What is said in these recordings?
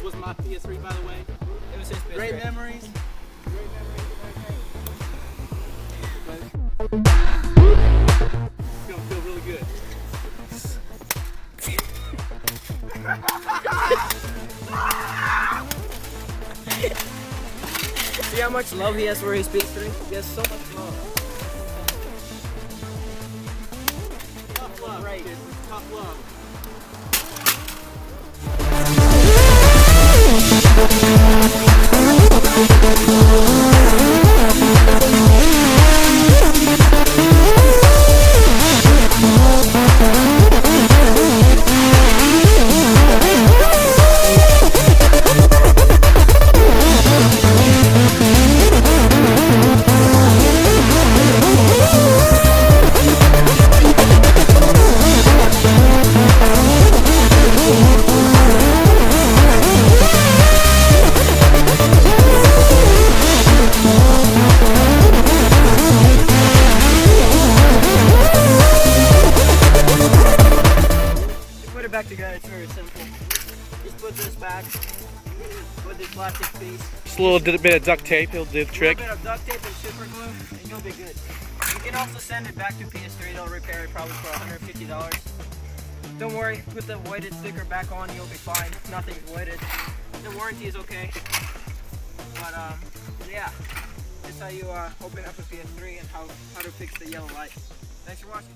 Was my PS3, by the way. It was his PS3. Great memories. Great memories. It's gonna feel really good. See how much love he has for his PS3? He has so much love. Tough love, right? Kids. Tough love. Back together, it's very simple. Just put this back with this plastic piece. Just a little bit of duct tape, it'll do the trick. A little bit of duct tape and super glue, and you'll be good. You can also send it back to PS3, they'll repair it probably for $150. Don't worry, put the voided sticker back on, you'll be fine. Nothing's voided. The warranty is okay. But yeah, this is how you open up a PS3 and how to fix the yellow light. Thanks for watching.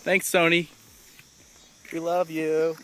Thanks, Sony. We love you.